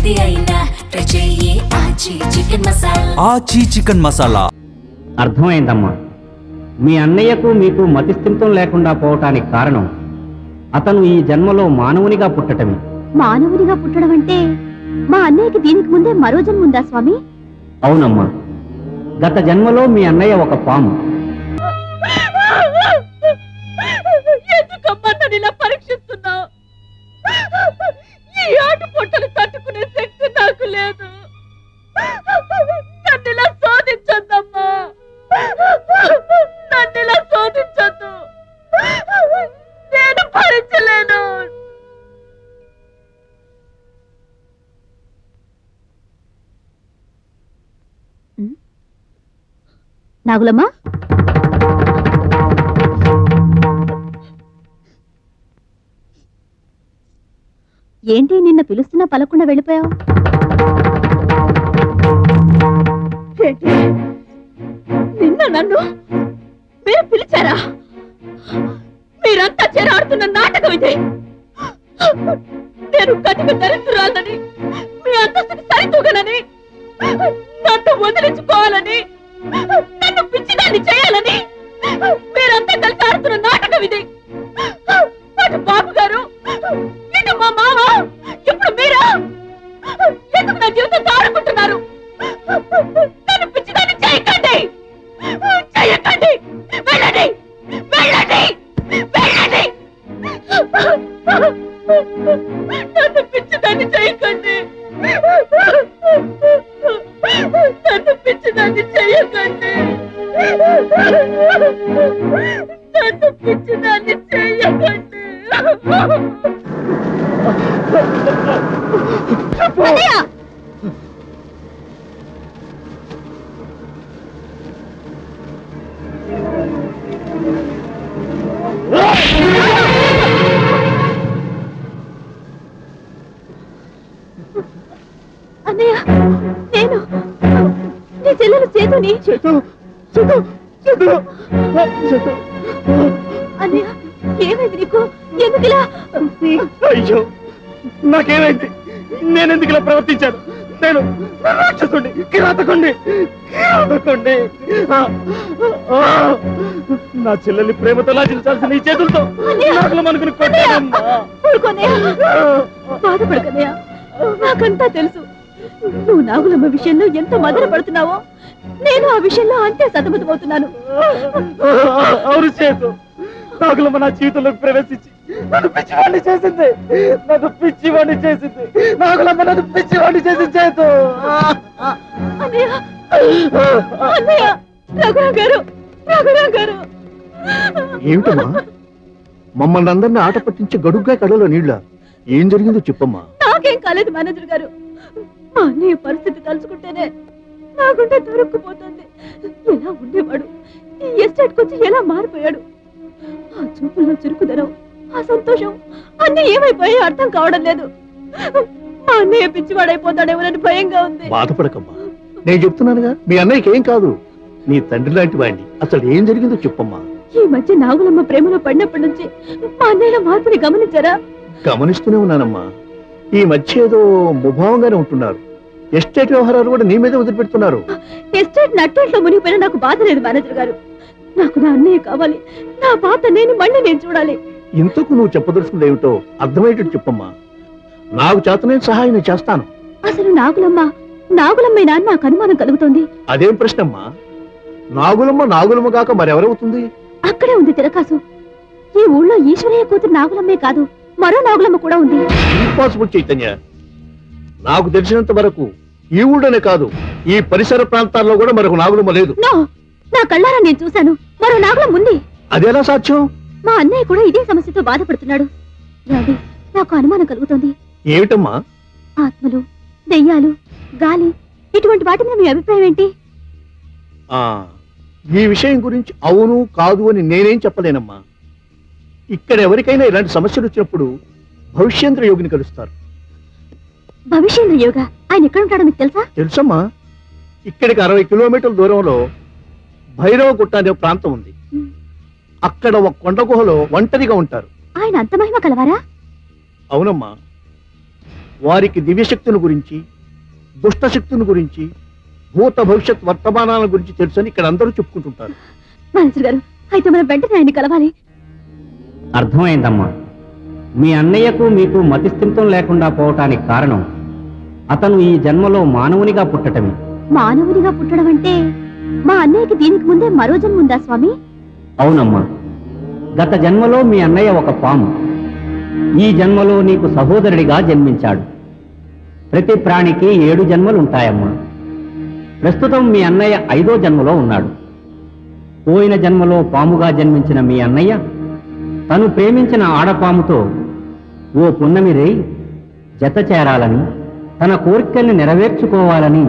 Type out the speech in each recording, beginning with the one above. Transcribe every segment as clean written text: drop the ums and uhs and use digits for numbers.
ఏది అయినా ట్రై చెయ్యి ఆచి చికెన్ మసాలా. ఆచి చికెన్ మసాలా. అర్థమైందమ్మా. మీ అన్నయ్యకు మీకు మతిస్థిమితం లేకుండా పోవటానికి కారణం అతను ఈ జన్మలో మానవునిగా పుట్టటమే. మానవునిగా పుట్టడం అంటే మా అన్నయ్యకి దీనికి ముందే మరో జన్మ ఉందా స్వామి? అవునమ్మా, గత జన్మలో మీ అన్నయ్య ఒక పాము. ఎందుకమ్మా నన్ను ఇలా పరీక్షిస్తున్నావు? ఈ ఆట పొట్టలు తట్టుకునే శక్తి నాకు లేదు. నన్ను ఇలా శోధించద్దమ్మా, నన్ను ఇలా శోధించద్దు. నేను భరించలేను. నాగులమ్మా, ఏంటి నిన్న పిలుస్తున్నా పలకుండా వెళ్ళిపోయావు? నిన్న నన్ను మీరు పిలిచారా? మీరంతా చేరాడుతున్న నాటకం ఇది. నేను కటిక దరిద్రురాలని, మీ అంతస్తుని సరితూగనని, నన్ను వదిలించుకోవాలని, నన్ను పిచ్చిదాన్ని చేయాలని మీరంతా కలిసి ఆడుతున్న నాటకం ఇది. అటు బాబు గారు, ఇటు మా మామ, ఇప్పుడు మీరా? ఎందుకు నా జీవితంతో ఆడుకుంటున్నారు? నన్ను పిచ్చిదాన్ని చేయకండి, చేయకండి. వెళ్ళండి, వెళ్ళండి, వెళ్ళండి. నన్ను పిచ్చిదాన్ని చేయకండి, నన్ను పిచ్చిదాన్ని చేయకండి, నన్ను పిచ్చిదాన్ని చేయకండి. అన్నయ్య, నేను నీ చెల్లెలు చేతుని. అన్నయ్య, ఏమైంది నీకు? ఎందుకులా? అయ్యో, నాకేమైంది? నేనెందుకు ఇలా ప్రవర్తించాను? నేను రాక్షసుడి, కిరాతకుండి. నా చెల్లెల్ని ప్రేమతో లాజించాల్సిన ఈ చేతులతో అనుకుని బాధపడకన్నయ్య, నాకంతా తెలుసు. నువ్వు నాగులమ్మ విషయంలో ఎంత మదన పడుతున్నావో నేను ఆ విషయంలో అంతే సతమతమవుతున్నాను. అవును చేతు, నాగులమ్మ నా జీవితంలోకి ప్రవేశించి నన్ను పిచ్చివాడిని చేసింది. నన్ను పిచ్చివాడిని చేసింది. నాగులమ్మ నన్ను పిచ్చివాడిని చేసింది చేతు. రఘురాం గారు, రఘురాం గారు. ఏమిటమ్మా, మమ్మల్ని అందరినీ ఆట పట్టించి గడుగ్గా కడలో నీళ్ళ ఏం జరిగిందో చెప్పమ్మా. నాకేం కాలేదు మేనేజర్ గారు. మా అన్నయ్య పరిస్థితి తలుచుకుంటేనే నా గుండె దొరుక్కుపోతుంది. ఎలా ఉండేవాడు, ఈ ఎస్టేట్ కొచ్చి ఎలా మారిపోయాడు. ఆ చూపుల్లో చురుకుదనం, ఆ సంతోషం అన్నీ ఏమైపోయాయో అర్థం కావడం లేదు. మా అన్నయ్య పిచ్చివాడైపోతాడేమోనని భయంగా ఉంది. బాధపడకమ్మా, నేను చెప్తున్నానుగా, మీ అన్నయ్యకి ఏం కాదు. నీ తండ్రి లాంటి వాడిని. అసలు ఏం జరిగిందో చెప్పమ్మా. ఈ మధ్య నాగులమ్మ ప్రేమలో పడినప్పటి నుంచి మా అన్నయ్య మార్పుని గమనించారా? గమనిస్తూనే ఉన్నానమ్మా. ఈ మధ్య ఏదో ముభావంగానే ఉంటున్నారు. ఎస్టేట్ వ్యవహారాలు కూడా నీ మీదే వదిలిపెడుతున్నారు. ఎస్టేట్ నట్టేట్లో మునిగిపోయినా నాకు బాధ లేదు మేనేజర్ గారు. నాకు నా అన్నయ్య కావాలి. నా బాధ నేను చూడాలి. ఇంతకు నువ్వు చెప్పదలుచుకుంది ఏమిటో అర్థమయ్యేటట్టు చెప్పమ్మా. నాకు చేతనే సహాయం నేను చేస్తాను. అసలు నాగులమ్మేనా నాకు అనుమానం కలుగుతుంది. అదేం ప్రశ్నమ్మా? నాగులమ్మ కాక మరెవరవుతుంది? అక్కడే ఉంది తిరకాసు. ఈ ఊళ్ళో ఈశ్వరయ్య కూతురు నాగులమ్మే కాదు, మరో నాగులమ్మ కూడా ఉంది. ఇంపాసిబుల్ చైతన్య. నాకు తెలిసినంత వరకు ఈ ఊళ్ళోనే కాదు, ఈ పరిసర ప్రాంతాల్లో కూడా మరొక నాగులమ్మ లేదు. నా కళ్ళారా నేను చూశాను, మరో నాగులమ్మ ఉంది. అదేలా సాధ్యం? మా అన్నయ్య కూడా ఇదే సమస్యతో బాధపడుతున్నాడు. నాకు అనుమానం కలుగుతుంది. ఏమిటమ్మా? ఆత్మలు, దెయ్యాలు, గాలి, ఇటువంటి వాటి మీద మీ అభిప్రాయం ఏంటి? ఈ విషయం గురించి అవును కాదు అని నేనేం చెప్పలేనమ్మా. ఇక్కడ ఎవరికైనా ఇలాంటి సమస్యలు వచ్చినప్పుడు భవిష్యేంద్ర యోగిని కలుస్తారు. భవిష్యేంద్ర యోగ ఆయన ఎక్కడ ఉంటాడో మీకు తెలుసా? తెలుసమ్మా. ఇక్కడికి 60 కిలోమీటర్ల దూరంలో భైరవ గుట్ట అనే ప్రాంతం ఉంది. అక్కడ ఒక కొండ గుహలో ఒంటరిగా ఉంటారు. ఆయన అంత మహిమ కలవారా? అవునమ్మా. వారికి దివ్యశక్తుల గురించి, దుష్టశక్తుల గురించి, భూత భవిష్యత్ వర్తమానాల గురించి తెలుసని ఇక్కడ అందరూ చెప్పుకుంటుంటారు. మేనేజర్ గారు, అయితే మనం వెంటనే ఆయన్ని కలవాలి. అర్థమైందమ్మా. మీ అన్నయ్యకు మీకు మతిస్థిమితం లేకుండా పోవటానికి కారణం అతను ఈ జన్మలో మానవునిగా పుట్టటమే. మానవుడిగా పుట్టడం అంటే మా అన్నయ్యకి దీనికి ముందే మరో జన్మ ఉందా స్వామి? అవునమ్మా. గత జన్మలో మీ అన్నయ్య ఒక పాము, ఈ జన్మలో నీకు సహోదరుడిగా జన్మించాడు. ప్రతి ప్రాణికి 7 జన్మలు ఉంటాయమ్మా. ప్రస్తుతం మీ అన్నయ్య 5వ జన్మలో ఉన్నాడు. పోయిన జన్మలో పాముగా జన్మించిన మీ అన్నయ్య తను ప్రేమించిన ఆడపాముతో ఓ పున్నమి రేయి జత చేరాలని, తన కోరికల్ని నెరవేర్చుకోవాలని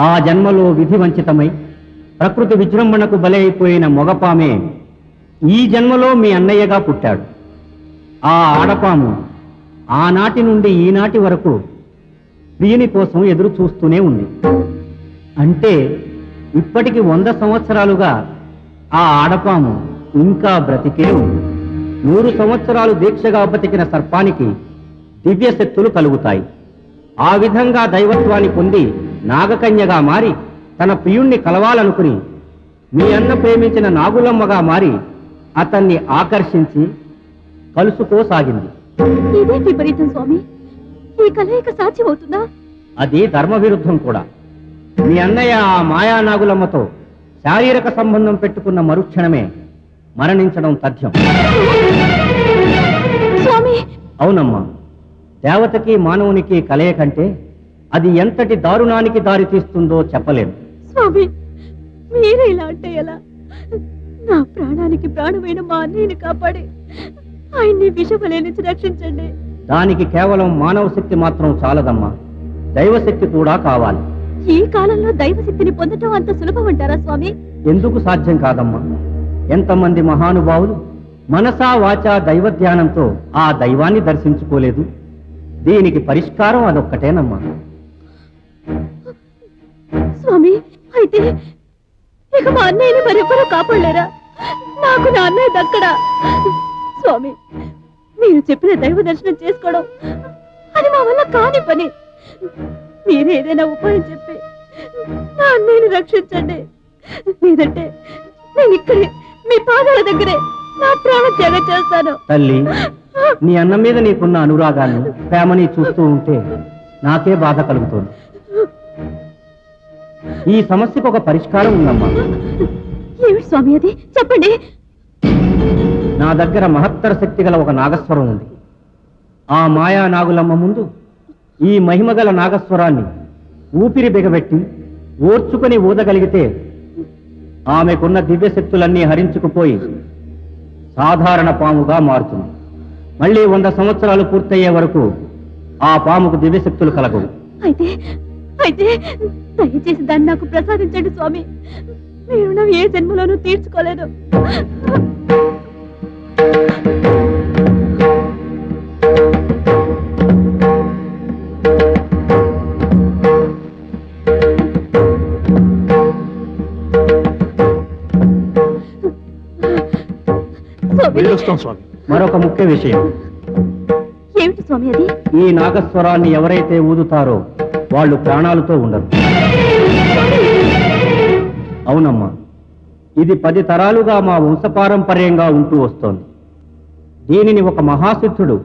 ఆ జన్మలో విధి వంచితమై ప్రకృతి విజృంభణకు బలైపోయిన మొగపామే ఈ జన్మలో మీ అన్నయ్యగా పుట్టాడు. ఆ ఆడపాము ఆనాటి నుండి ఈనాటి వరకు ప్రియుని కోసం ఎదురు చూస్తూనే ఉంది. అంటే ఇప్పటికి 100 సంవత్సరాలుగా ఆ ఆడపాము ఇంకా బ్రతికే ఉంది. 100 సంవత్సరాలు దీక్షగా బతికిన సర్పానికి దివ్య శక్తులు కలుగుతాయి. ఆ విధంగా దైవత్వాన్ని పొంది నాగకన్యగా మారి తన ప్రియుణ్ణి కలవాలనుకుని మీ అన్న ప్రేమించిన నాగులమ్మగా మారి అతన్ని ఆకర్షించి కలుసుకోసాగింది. ఇదే విపరీతం స్వామి. ఈ కలయిక సాధ్యమవుతుందా? అది ధర్మ విరుద్ధం కూడా. మీ అన్నయ్య ఆ మాయా నాగులమ్మతో శారీరక సంబంధం పెట్టుకున్న మరుక్షణమే మరణించడం తథ్యం. స్వామి, అవునమ్మా. దేవతకి మానవునికి కలయిక కంటే అది ఎంతటి దారుణానికి దారి తీస్తుందో చెప్పలేను. స్వామి, మీరే ఇలా అంటే ఎలా? నా ప్రాణానికి ప్రాణమైన మా అన్నయ్యని కాపాడి ఆయన్ని విషవలే నుంచి రక్షించండి. దానికి కేవలం మానవ శక్తి మాత్రం చాలదమ్మా, దైవశక్తి కూడా కావాలి. ఈ కాలంలో దైవశక్తిని పొందటం అంత సులభం అంటారా స్వామి? ఎందుకు సాధ్యం కాదమ్మా? ఎంతమంది మహానుభావులు మనసా వాచా దైవ ధ్యానంతో ఆ దైవాన్ని దర్శించుకోలేదు. దీనికి పరిష్కారం అదొక్కటేనమ్మా. స్వామి, అయితే ఇక మా అన్నయ్యని మరెవ్వరూ కాపాడలేరా? నాకు నా అన్నయ్య దక్కడా? స్వామి, మీరు చెప్పిన దైవ దర్శనం చేసుకోవడం అది మా వల్ల కాని పని. మీరే ఏదైనా ఉపాయం చెప్పి నా అన్నయ్యని రక్షించండి. లేదంటే నేను ఇక్కడే మీ పాదాల దగ్గరే నా ప్రాణ త్యాగం చేస్తాను. తల్లి, నీ అన్న మీద నీకున్న అనురాగాన్ని, ప్రేమని చూస్తూ ఉంటే నాకే బాధ కలుగుతోంది. ఈ సమస్యకు ఒక పరిష్కారం ఉందమ్మా. ఏమిటి స్వామి అది? చెప్పండి. నా దగ్గర మహత్తర శక్తి గల ఒక నాగస్వరం ఉంది. ఆ మాయా నాగులమ్మ ముందు ఈ మహిమగల నాగస్వరాన్ని ఊపిరి బిగబెట్టి ఓర్చుకొని ఊదగలిగితే ఆమెకున్న దివ్యశక్తులన్నీ హరించుకుపోయి సాధారణ పాముగా మారుతుంది. మళ్ళీ 100 సంవత్సరాలు పూర్తయ్యే వరకు ఆ పాముకు దివ్యశక్తులు కలగవు. అయితే అయితే దయచేసి దాన్ని నాకు ప్రసాదించండి స్వామి. మీరు నా ఏ జన్మలోనూ తీర్చుకోలేదు. స్వామి, మరొక ముఖ్య విషయం. ఏమిటి స్వామి అది? ఈ నాగస్వరాన్ని ఎవరైతే ఊదుతారో వాళ్ళు ప్రాణాలతో ఉండరు. అవునమ్మా, ఇది 10 తరాలుగా మా వంశపారంపర్యంగా ఉంటూ వస్తోంది. దీనిని ఒక మహాసిద్ధుడు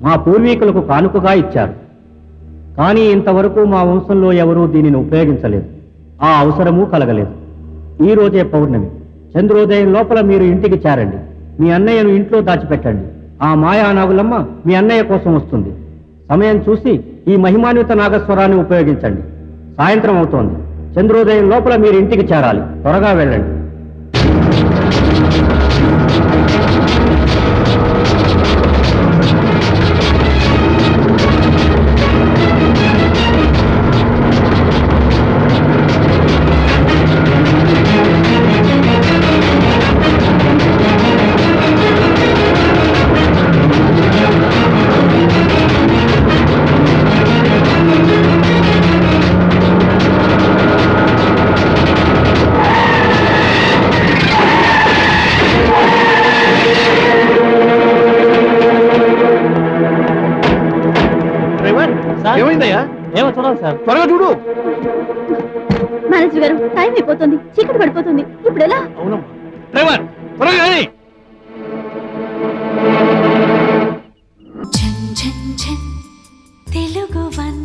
మా పూర్వీకులకు కానుకగా ఇచ్చారు. కానీ ఇంతవరకు మా వంశంలో ఎవరూ దీనిని ఉపయోగించలేదు. ఆ అవసరమూ కలగలేదు. ఈ రోజే పౌర్ణమి. చంద్రోదయం లోపల మీరు ఇంటికి చేరండి. మీ అన్నయ్యను ఇంట్లో దాచిపెట్టండి. ఆ మాయా నాగులమ్మ మీ అన్నయ్య కోసం వస్తుంది. సమయం చూసి ఈ మహిమాన్విత నాగస్వరాన్ని ఉపయోగించండి. సాయంత్రం అవుతోంది. చంద్రోదయం లోపల మీరు ఇంటికి చేరాలి. త్వరగా వెళ్ళండి. ఏమైందయ్యా? ఏమో చూడాలి సార్. త్వరగా చూడు. మేనేజర్ గారు, టైం అయిపోతుంది, చీకటి పడిపోతుంది. ఇప్పుడు ఎలా? అవునమ్మా. డ్రైవర్ త్వరగా రండి. ఝన్ ఝన్ ఝన్ తెలుగు వన్